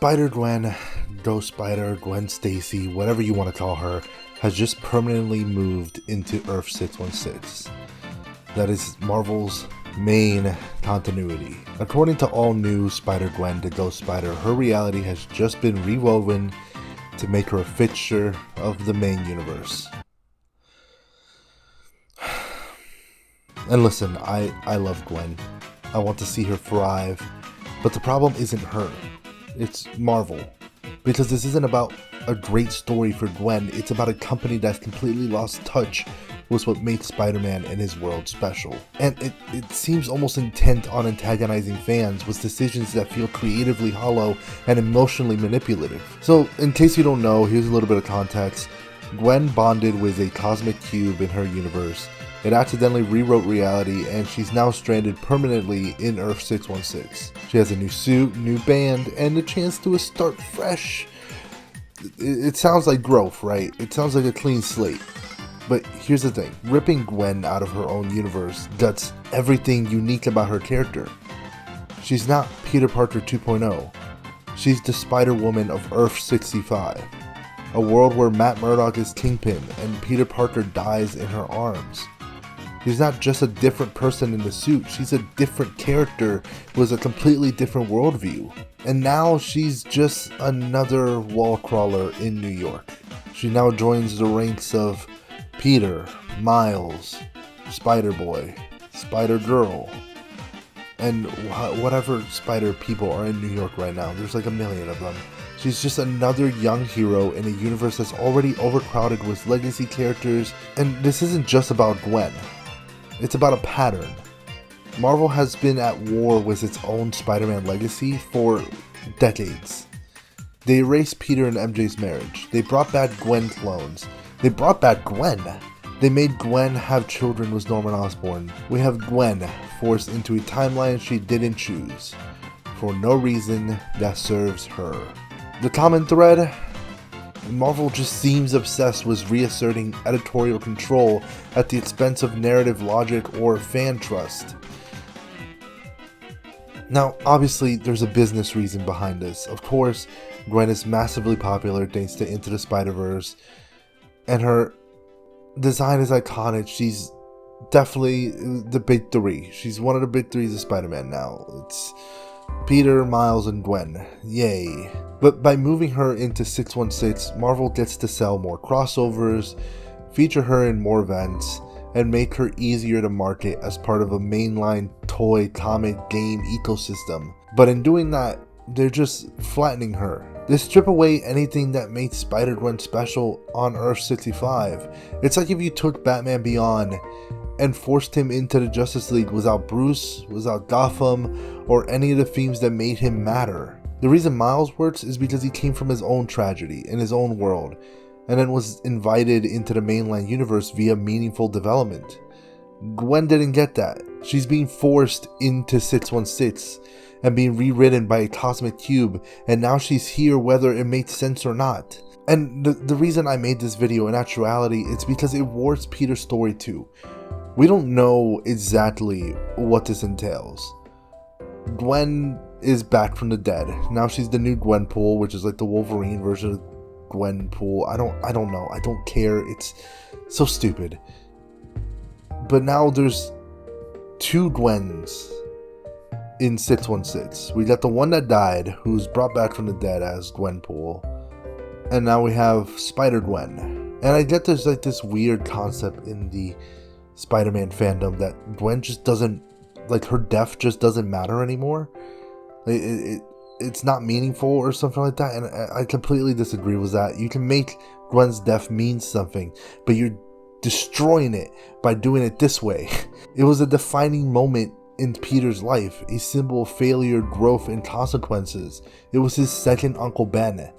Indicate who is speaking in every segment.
Speaker 1: Spider-Gwen, Ghost Spider, Gwen Stacy, whatever you want to call her, has just permanently moved into Earth 616. That is Marvel's main continuity. According to All-New Spider-Gwen, the Ghost Spider, her reality has just been rewoven to make her a fixture of the main universe. And listen, I love Gwen. I want to see her thrive, but the problem isn't her. It's Marvel. Because this isn't about a great story for Gwen, it's about a company that's completely lost touch with what made Spider-Man and his world special. And it seems almost intent on antagonizing fans with decisions that feel creatively hollow and emotionally manipulative. So, in case you don't know, here's a little bit of context. Gwen bonded with a cosmic cube in her universe. It accidentally rewrote reality, and she's now stranded permanently in Earth 616. She has a new suit, new band, and the chance to start fresh. It sounds like growth, right? It sounds like a clean slate. But here's the thing, ripping Gwen out of her own universe guts everything unique about her character. She's not Peter Parker 2.0. She's the Spider-Woman of Earth 65. A world where Matt Murdock is Kingpin and Peter Parker dies in her arms. She's not just a different person in the suit, she's a different character with a completely different worldview. And now she's just another wall crawler in New York. She now joins the ranks of Peter, Miles, Spider-Boy, Spider-Girl, and whatever spider people are in New York right now. There's like a million of them. She's just another young hero in a universe that's already overcrowded with legacy characters, and this isn't just about Gwen. It's about a pattern. Marvel has been at war with its own Spider-Man legacy for decades. They erased Peter and MJ's marriage. They brought back Gwen clones. They brought back Gwen. They made Gwen have children with Norman Osborn. We have Gwen forced into a timeline she didn't choose, for no reason that serves her. The common thread? Marvel just seems obsessed with reasserting editorial control at the expense of narrative logic or fan trust. Now, obviously, there's a business reason behind this. Of course, Gwen is massively popular thanks to Into the Spider-Verse, and her design is iconic. She's definitely the big three. She's one of the big threes of Spider-Man now. It's Peter, Miles, and Gwen. Yay. But by moving her into 616, Marvel gets to sell more crossovers, feature her in more events, and make her easier to market as part of a mainline toy, comic, game ecosystem. But in doing that, they're just flattening her. They strip away anything that made Spider-Gwen special on Earth 65. It's like if you took Batman Beyond and forced him into the Justice League without Bruce, without Gotham, or any of the themes that made him matter. The reason Miles works is because he came from his own tragedy, in his own world, and then was invited into the mainline universe via meaningful development. Gwen didn't get that. She's being forced into 616 and being rewritten by a cosmic cube, and now she's here whether it made sense or not. And the reason I made this video in actuality is because it warps Peter's story too. We don't know exactly what this entails. Gwen is back from the dead. Now she's the new Gwenpool, which is like the Wolverine version of Gwenpool. I don't know. I don't care. It's so stupid. But now there's two Gwens in 616. We got the one that died, who's brought back from the dead as Gwenpool. And now we have Spider-Gwen. And I get there's like this weird concept in the Spider-Man fandom that Gwen just doesn't, like, her death just doesn't matter anymore. It's not meaningful or something like that, and I completely disagree with that. You can make Gwen's death mean something, but you're destroying it by doing it this way. It was a defining moment in Peter's life, a symbol of failure, growth, and consequences. It was his second Uncle Ben.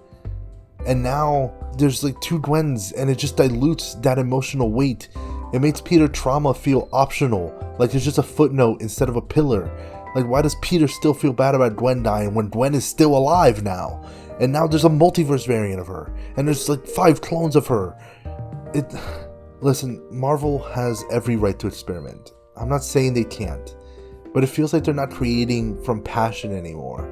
Speaker 1: And now there's like two Gwens, and it just dilutes that emotional weight. It makes Peter trauma feel optional, like it's just a footnote instead of a pillar. Like, why does Peter still feel bad about Gwen dying when Gwen is still alive now? And now there's a multiverse variant of her, and there's like 5 clones of her. Listen, Marvel has every right to experiment. I'm not saying they can't, but it feels like they're not creating from passion anymore.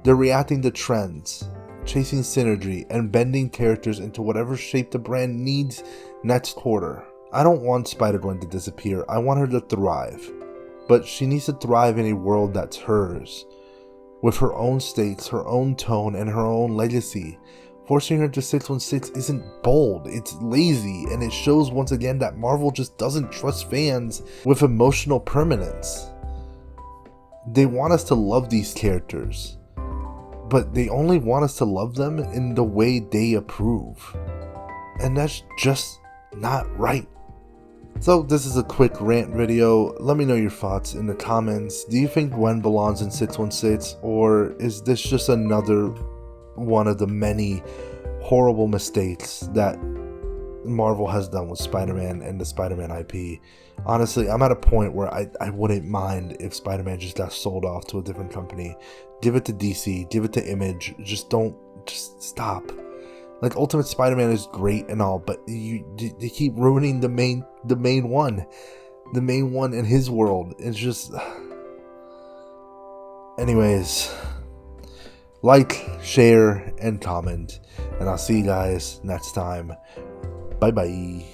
Speaker 1: They're reacting to trends, chasing synergy, and bending characters into whatever shape the brand needs next quarter. I don't want Spider-Gwen to disappear, I want her to thrive. But she needs to thrive in a world that's hers, with her own stakes, her own tone, and her own legacy. Forcing her to 616 isn't bold, it's lazy, and it shows once again that Marvel just doesn't trust fans with emotional permanence. They want us to love these characters, but they only want us to love them in the way they approve. And that's just not right. So this is a quick rant video. Let me know your thoughts in the comments. Do you think Gwen belongs in 616, or is this just another one of the many horrible mistakes that Marvel has done with Spider-Man and the Spider-Man IP? Honestly, I'm at a point where I wouldn't mind if Spider-Man just got sold off to a different company. Give it to DC, give it to Image, just stop. Like, Ultimate Spider-Man is great and all, but they keep ruining the main one in his world. It's just, anyways, like, share, and comment, and I'll see you guys next time. Bye bye.